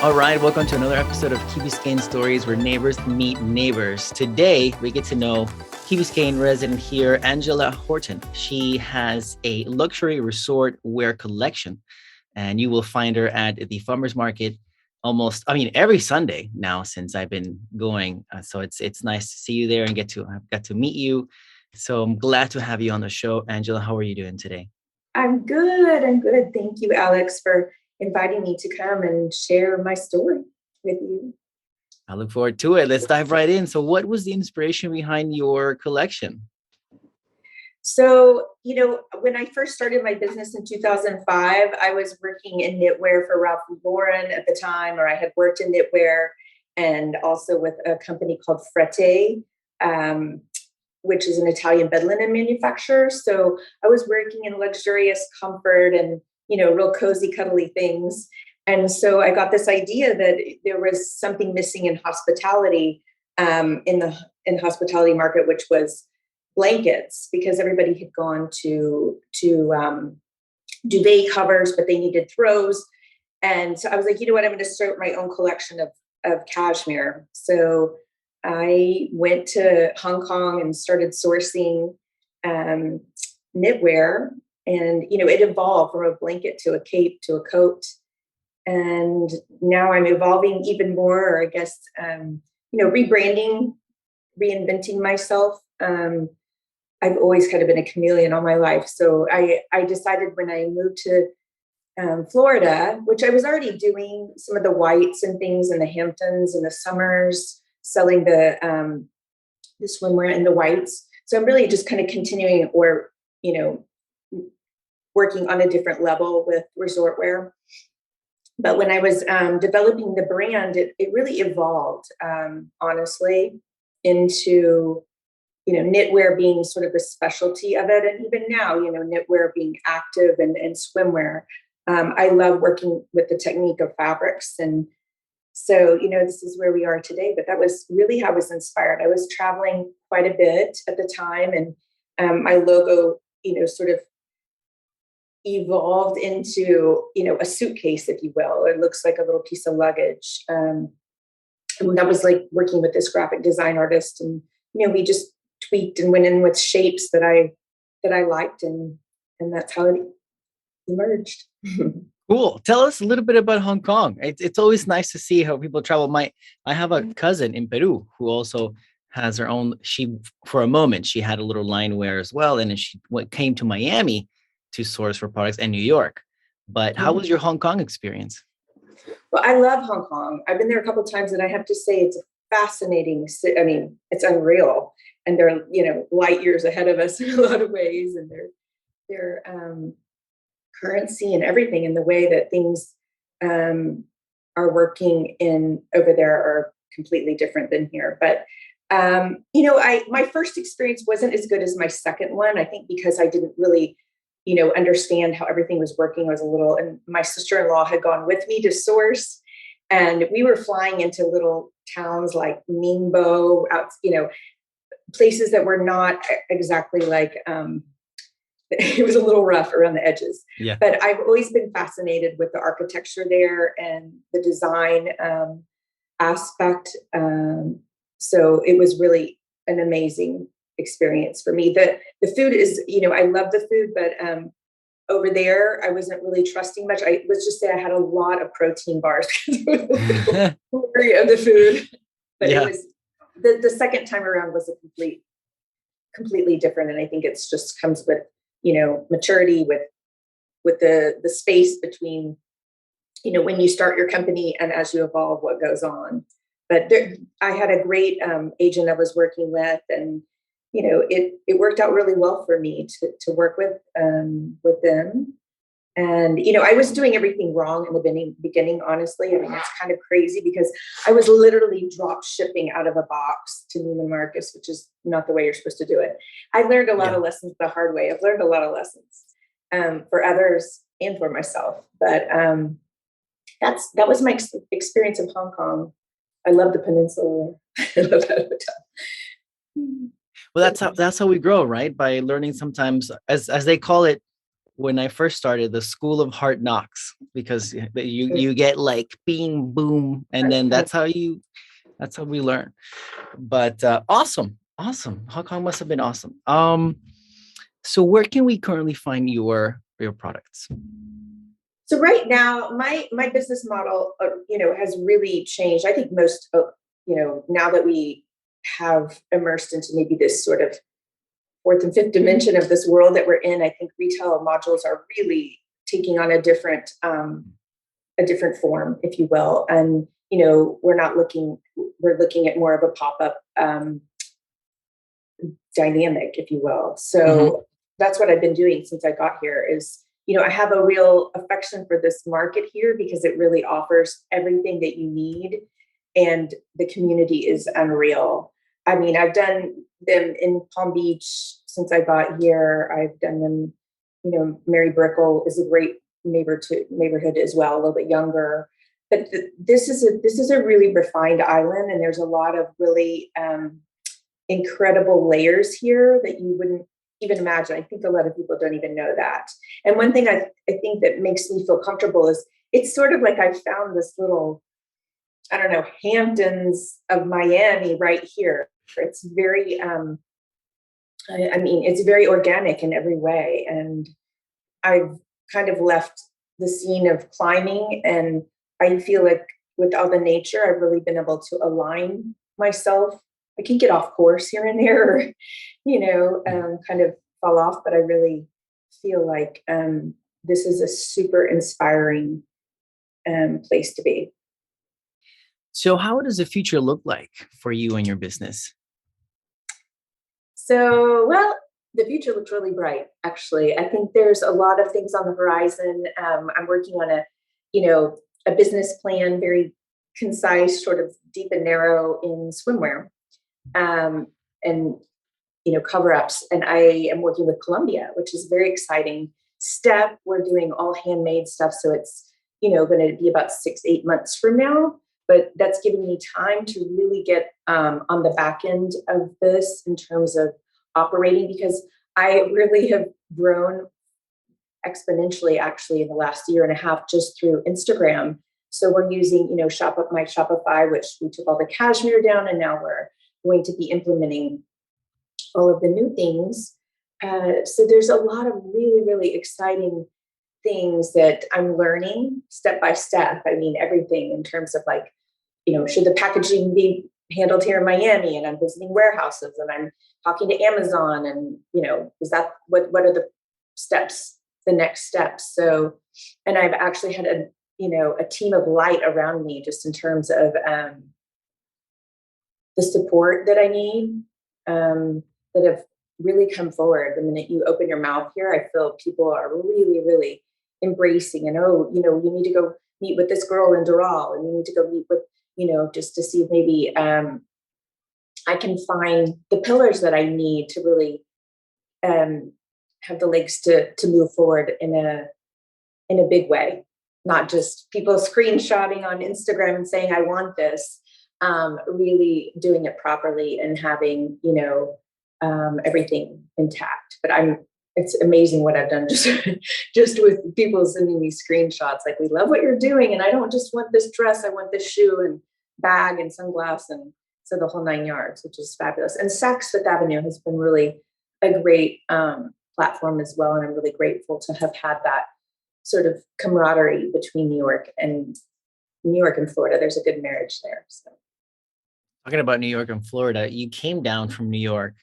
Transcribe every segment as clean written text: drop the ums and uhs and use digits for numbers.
All right, welcome to another episode of Key Biscayne Stories, where neighbors meet neighbors. Today, we get to know Key Biscayne resident here, Angela Horton. She has a luxury resort wear collection, and you will find her at the farmers market every Sunday now since I've been going. So it's nice to see you there and I've got to meet you. So I'm glad to have you on the show, Angela. How are you doing today? I'm good. I'm good. Thank you, Alex, for inviting me to come and share my story with you. I look forward to it. Let's dive right in. So, what was the inspiration behind your collection? So, when I first started my business in 2005, I was working in knitwear for Ralph Lauren at the time, or I had worked in knitwear and also with a company called Frette, which is an Italian bed linen manufacturer. So I was working in luxurious comfort and, real cozy, cuddly things. And so I got this idea that there was something missing in hospitality, in the hospitality market, which was blankets, because everybody had gone to duvet covers, but they needed throws. And so I was like, you know what, I'm going to start my own collection of cashmere. So I went to Hong Kong and started sourcing knitwear, and it evolved from a blanket to a cape to a coat, and now I'm evolving even more, or I guess rebranding, reinventing myself. I've always kind of been a chameleon all my life, so I decided when I moved to Florida, which I was already doing some of the whites and things in the Hamptons in the summers, selling the swimwear and the whites. So I'm really just kind of continuing, or working on a different level with resort wear. But when I was developing the brand, it really evolved, honestly, into knitwear being sort of the specialty of it, and even now, knitwear being active and swimwear. I love working with the technique of fabrics, and so, this is where we are today, but that was really how I was inspired. I was traveling quite a bit at the time, and my logo, sort of evolved into, a suitcase, if you will. It looks like a little piece of luggage. And that was like working with this graphic design artist, and, we just tweaked and went in with shapes that I liked, and that's how it emerged. Cool. Tell us a little bit about Hong Kong. It's always nice to see how people travel. I have a cousin in Peru who also has her own. For a moment, she had a little line wear as well, and then she came to Miami to source for products and New York. But how was your Hong Kong experience? Well, I love Hong Kong. I've been there a couple of times, and I have to say it's a fascinating city. I mean, it's unreal, and they're light years ahead of us in a lot of ways, and their currency and everything, and the way that things are working in over there are completely different than here. But my first experience wasn't as good as my second one. I think because I didn't really understand how everything was working. I was a little, and my sister-in-law had gone with me to source, and we were flying into little towns like Ningbo, out, places that were not exactly like, it was a little rough around the edges. Yeah. But I've always been fascinated with the architecture there and the design aspect. So it was really an amazing experience for me. The food is, I love the food, but over there, I wasn't really trusting much. Let's just say I had a lot of protein bars because I was a little worried of the food. But It was the second time around was a completely different. And I think it's just comes with, maturity, with the space between, when you start your company and as you evolve, what goes on. But I had a great agent I was working with, and it worked out really well for me to work with them. And, I was doing everything wrong in the beginning, honestly. I mean, it's kind of crazy because I was literally drop shipping out of a box to Neiman Marcus, which is not the way you're supposed to do it. I learned a lot of lessons the hard way. I've learned a lot of lessons for others and for myself. But that was my experience in Hong Kong. I love the peninsula. I love that hotel. Well, that's how we grow, right? By learning sometimes, as they call it, when I first started, the school of hard knocks, because you get like bing boom, and then that's how we learn. But awesome. Hong Kong must have been awesome. So where can we currently find your products? So right now, my business model, has really changed. I think most, now that we have immersed into maybe this sort of fourth and fifth dimension of this world that we're in, I think retail modules are really taking on a different form, if you will. And we're looking at more of a pop-up dynamic, if you will. So that's what I've been doing since I got here is, I have a real affection for this market here because it really offers everything that you need. And the community is unreal. I mean, I've done them in Palm Beach since I got here. I've done them, Mary Brickell is a great neighborhood as well, a little bit younger. But this is a really refined island, and there's a lot of really incredible layers here that you wouldn't even imagine. I think a lot of people don't even know that. And one thing I think that makes me feel comfortable is it's sort of like I found this little, I don't know, Hamptons of Miami right here. It's very, it's very organic in every way. And I've kind of left the scene of climbing, and I feel like with all the nature, I've really been able to align myself. I can get off course here and there, kind of fall off, but I really feel like this is a super inspiring place to be. So how does the future look like for you and your business? So, well, the future looks really bright, actually. I think there's a lot of things on the horizon. I'm working on a business plan, very concise, sort of deep and narrow in swimwear. And cover-ups. And I am working with Columbia, which is a very exciting step. We're doing all handmade stuff. So it's, going to be about 6-8 months from now. But that's giving me time to really get on the back end of this in terms of operating, because I really have grown exponentially actually in the last year and a half just through Instagram. So we're using, my Shopify, which we took all the cashmere down, and now we're going to be implementing all of the new things. So there's a lot of really, really exciting things that I'm learning step by step. I mean, everything in terms of like, should the packaging be handled here in Miami? And I'm visiting warehouses and I'm talking to Amazon, and, is that what are the steps, the next steps? So, and I've actually had a team of light around me just in terms of the support that I need, that have really come forward. The minute you open your mouth here, I feel people are really, really embracing, and, you need to go meet with this girl in Doral, and you need to go meet with, just to see if maybe I can find the pillars that I need to really have the legs to move forward in a big way, not just people screenshotting on Instagram and saying, I want this. Really doing it properly and having, everything intact. But it's amazing what I've done just with people sending me screenshots. Like, we love what you're doing. And I don't just want this dress, I want this shoe and bag and sunglass. And so the whole 9 yards, which is fabulous. And Saks Fifth Avenue has been really a great platform as well. And I'm really grateful to have had that sort of camaraderie between New York and Florida. There's a good marriage there. So. Talking about New York and Florida, you came down from New York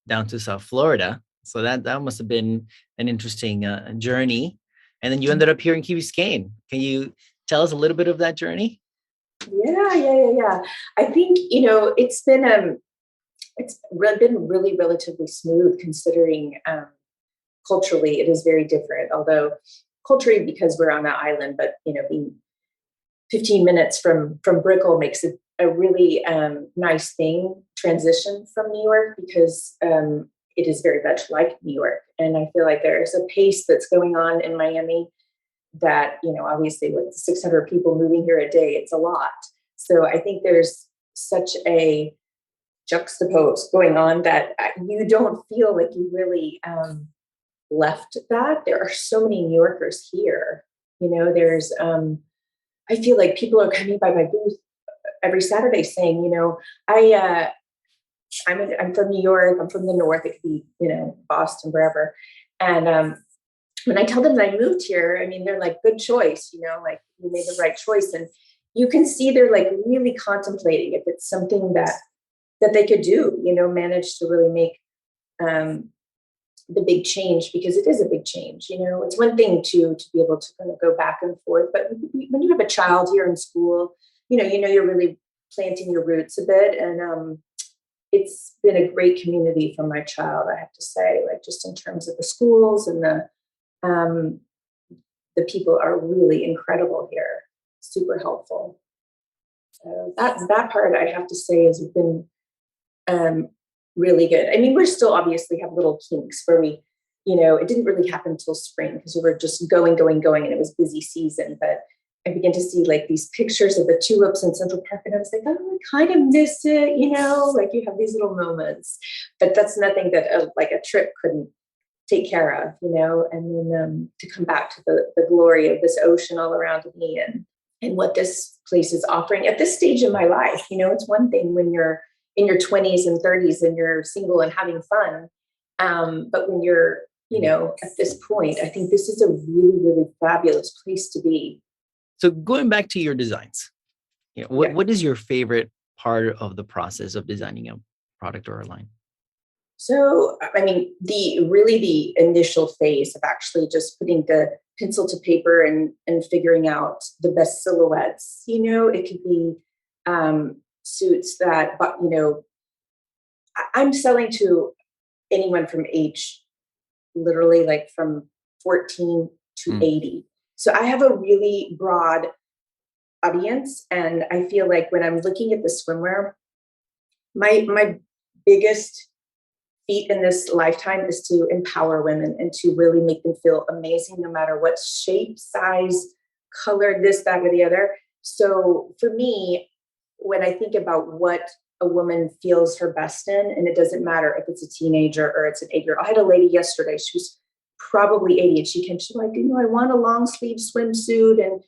down to South Florida. So that must have been an interesting journey. And then you ended up here in Key Biscayne. Can you tell us a little bit of that journey? Yeah. I think, it's been really relatively smooth considering culturally it is very different. Although culturally, because we're on an island, but, being 15 minutes from Brickell makes it a really nice transition from New York, because it is very much like New York. And I feel like there's a pace that's going on in Miami that, obviously with 600 people moving here a day, it's a lot. So I think there's such a juxtapose going on that you don't feel like you really left that. There are so many New Yorkers here. There's, I feel like people are coming by my booth every Saturday saying, I'm from New York. I'm from the North. It could be, Boston, wherever. And when I tell them that I moved here, I mean, they're like, good choice, like you made the right choice. And you can see they're like really contemplating if it's something that they could do, manage to really make the big change, because it is a big change. It's one thing to be able to kind of go back and forth, but when you have a child here in school, you're really planting your roots a bit. And it's been a great community for my child, I have to say, like just in terms of the schools, and the people are really incredible here, super helpful. So that part, I have to say, has been really good. I mean, we're still obviously have little kinks where we, it didn't really happen until spring because we were just going, and it was busy season. But I began to see like these pictures of the tulips in Central Park, and I was like, oh, I kind of miss it, like you have these little moments. But that's nothing that like a trip couldn't take care of, and then to come back to the glory of this ocean all around me, and what this place is offering at this stage in my life. It's one thing when you're in your 20s and 30s and you're single and having fun. But when you're, at this point, I think this is a really, really fabulous place to be. So going back to your designs, what is your favorite part of the process of designing a product or a line? So, I mean, the initial phase of actually just putting the pencil to paper and figuring out the best silhouettes, it could be suits that, but I'm selling to anyone from age, literally like from 14 to 80. So I have a really broad audience. And I feel like when I'm looking at the swimwear, my biggest feat in this lifetime is to empower women and to really make them feel amazing, no matter what shape, size, color, this, that, or the other. So for me, when I think about what a woman feels her best in, and it doesn't matter if it's a teenager or it's an 8-year-old. I had a lady yesterday, she was probably 80, and she came, she's like, I want a long sleeve swimsuit and,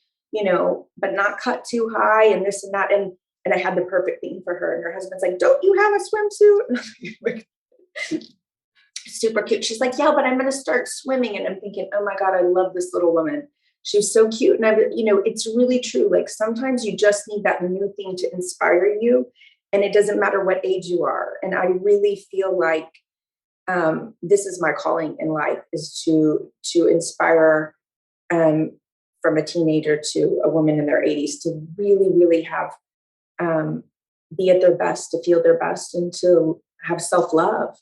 but not cut too high and this and that. And I had the perfect thing for her. And her husband's like, don't you have a swimsuit? Super cute. She's like, yeah, but I'm going to start swimming. And I'm thinking, oh my God, I love this little woman. She's so cute. And it's really true. Like sometimes you just need that new thing to inspire you. And it doesn't matter what age you are. And I really feel like this is my calling in life, is to inspire from a teenager to a woman in their 80s to really, really have be at their best, to feel their best, and to have self-love.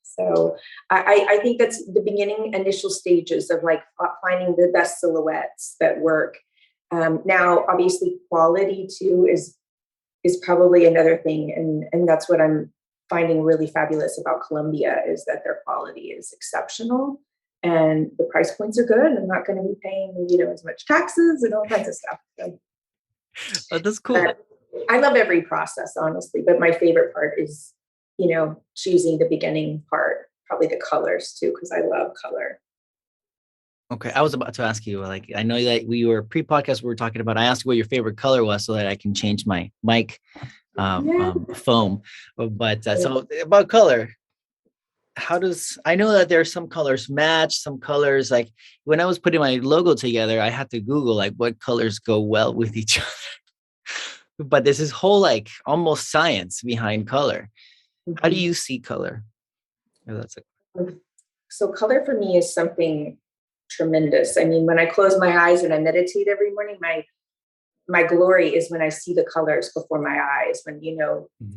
So I think that's the beginning, initial stages of like finding the best silhouettes that work. Now, obviously, quality too is probably another thing, and that's what I'm finding really fabulous about Columbia, is that their quality is exceptional and the price points are good. I'm not going to be paying as much taxes and all kinds of stuff. So, oh, that's cool. I love every process, honestly, but my favorite part is choosing the beginning part, probably the colors too, because I love color. Okay, I was about to ask you, like, I know that we were pre-podcast, we were talking about, I asked you what your favorite color was so that I can change my mic foam. But so about color, I know that there are some colors match, some colors, like when I was putting my logo together, I had to Google like what colors go well with each other. But there's this whole like almost science behind color. How do you see color? So color for me is something tremendous. I mean, when I close my eyes and I meditate every morning, my glory is when I see the colors before my eyes, when,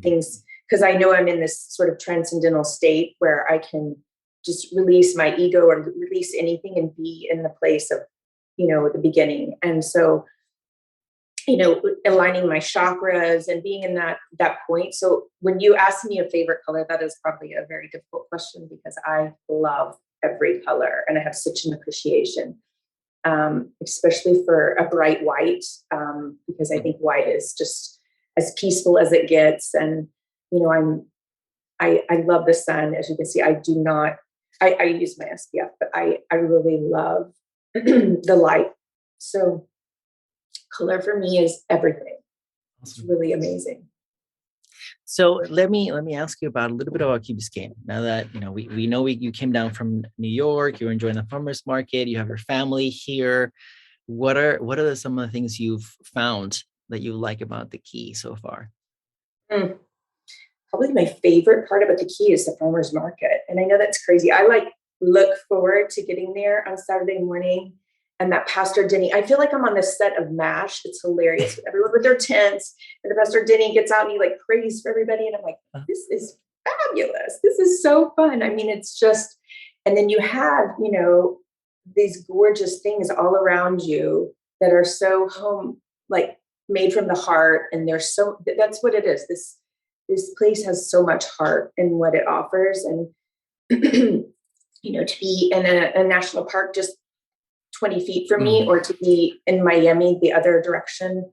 things, because I know I'm in this sort of transcendental state where I can just release my ego or release anything and be in the place of, the beginning. And so, aligning my chakras and being in that point. So when you ask me a favorite color, that is probably a very difficult question, because I love every color and I have such an appreciation, especially for a bright white, because I think white is just as peaceful as it gets. And, I love the sun. As you can see, I do not I use my SPF, but I really love the light. So color for me is everything. It's Awesome. really amazing. So let me ask you about a little bit about Key Biscayne. Now that we know you came down from New York, you're enjoying the farmers market, you have your family here. What are some of the things you've found that you like about the Key so far? Mm. Probably my favorite part about the Key is the farmers market. And I know that's crazy. I like look forward to getting there on Saturday morning and that Pastor Denny. I feel like I'm on the set of MASH. It's hilarious. Everyone with their tents and the Pastor Denny gets out and he like prays for everybody. And I'm like, this is fabulous. This is so fun. I mean, it's just, and then you have, these gorgeous things all around you that are so home, like made from the heart. And they're so, that's what it is. This place has so much heart in what it offers. And, to be in a national park just 20 feet from me, Mhm. or to be in Miami, the other direction.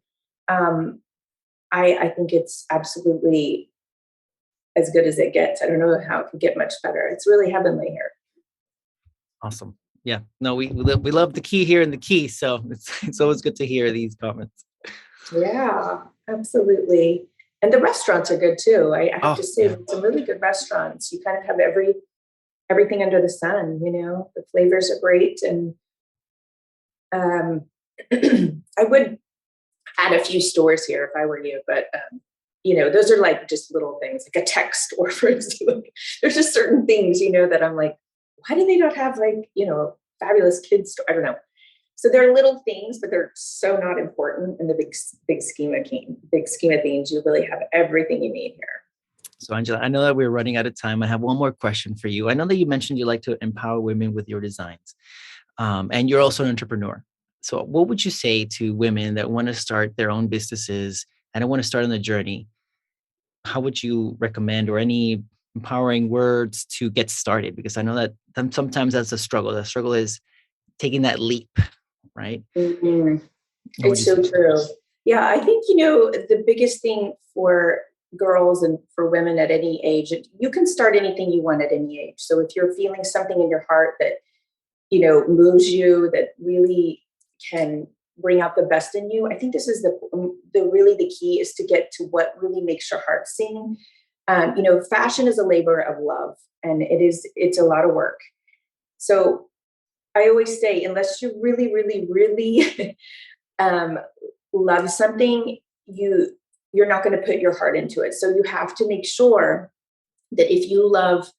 I think it's absolutely as good as it gets. I don't know how it could get much better. It's really heavenly here. Awesome. Yeah. No, we love the Key here in the Key, so it's always good to hear these comments. Yeah, absolutely. And the restaurants are good too. I have Oh to say, yeah. some really good restaurants. You kind of have everything under the sun. The flavors are great, and um, I would add a few stores here if I were you, but those are like just little things, like a tech store, for instance. Like, there's just certain things, that I'm like, why do they not have like, fabulous kids store? I don't know. So they're little things, but they're so not important in the big scheme of things. You really have everything you need here. So Angela, I know that we're running out of time. I have one more question for you. I know that you mentioned you like to empower women with your designs, and you're also an entrepreneur. So what would you say to women that want to start their own businesses and want to start on the journey? How would you recommend, or any empowering words to get started? Because I know that sometimes that's a struggle. The struggle is taking that leap, right? Mhm. What would It's you so say? true. Yeah, I think, the biggest thing for girls and for women at any age, you can start anything you want at any age. So if you're feeling something in your heart that, moves you, that really can bring out the best in you, I think this is the key is to get to what really makes your heart sing. Fashion is a labor of love, and it's a lot of work. So I always say, unless you really, really, really um, love something, you're not going to put your heart into it. So you have to make sure that if you love,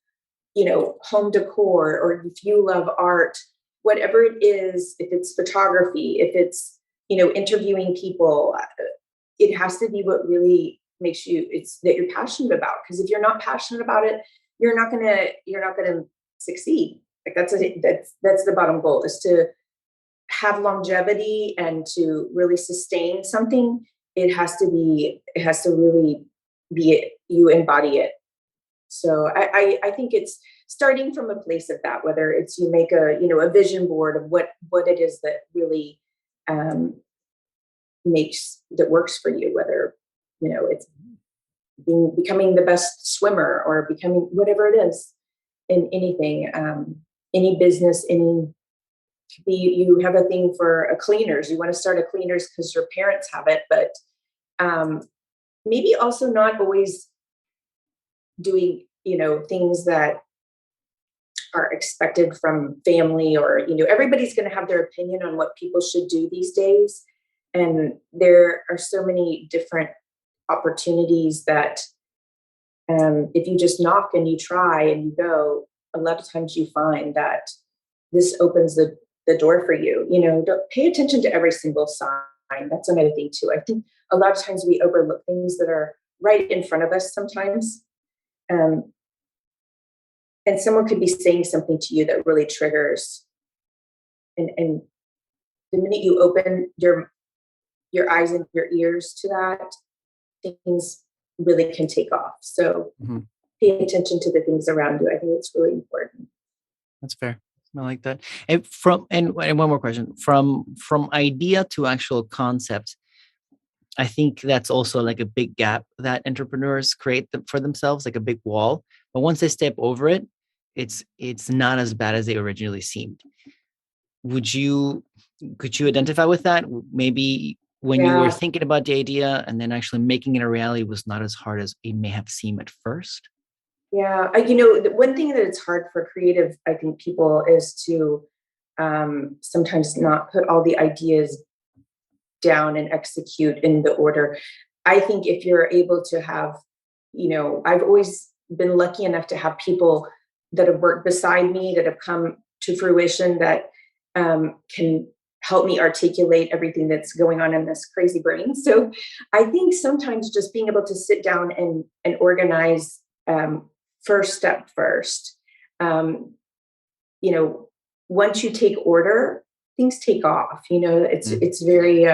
home decor, or if you love art, whatever it is, if it's photography, if it's, interviewing people, it has to be what really makes it's that you're passionate about. Because if you're not passionate about it, you're not gonna succeed. Like that's the bottom goal, is to have longevity and to really sustain something. It has to really be it, you embody it. So I think it's starting from a place of that, whether it's you make a vision board of what it is that really um, that works for you, whether it's becoming the best swimmer, or becoming whatever it is in anything, any business, could be you have a thing for a cleaners. You want to start a cleaners because your parents have it, but um, maybe also not always doing things that are expected from family, or everybody's going to have their opinion on what people should do these days, and there are so many different opportunities that if you just knock and you try and you go, a lot of times you find that this opens the door for you. Don't pay attention to every single sign. That's another thing too. I think a lot of times we overlook things that are right in front of us sometimes. um, and someone could be saying something to you that really triggers, and the minute you open your eyes and your ears to that, things really can take off. So Mhm. pay attention to the things around you. I think it's really important. That's fair. I like that. And one more question. From idea to actual concept, I think that's also like a big gap that entrepreneurs create for themselves, like a big wall. But once they step over it, it's not as bad as they originally seemed. Would you could you identify with that? Maybe when you were Yeah. thinking about the idea and then actually making it a reality was not as hard as it may have seemed at first. Yeah. The one thing that it's hard for creative, I think, people is to sometimes not put all the ideas down and execute in the order. I think if you're able to have, I've always been lucky enough to have people that have worked beside me that have come to fruition that can help me articulate everything that's going on in this crazy brain. So I think sometimes just being able to sit down and organize first step first. Um, Once you take order, things take off. Mm. It's very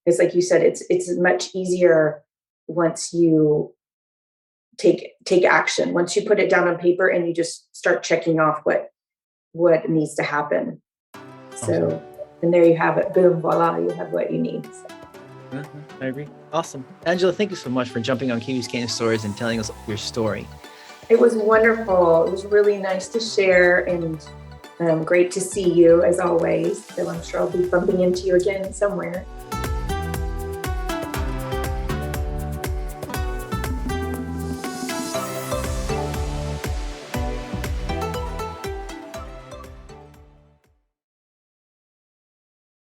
it's like you said, it's much easier once you take action. Once you put it down on paper and you just start checking off what needs to happen. Awesome. So, and there you have it. Boom, voila, you have what you need. So, Mhm. I agree. Awesome. Angela, thank you so much for jumping on Key Biscayne Stories and telling us your story. it was wonderful. It was really nice to share and great to see you as always. So I'm sure I'll be bumping into you again somewhere.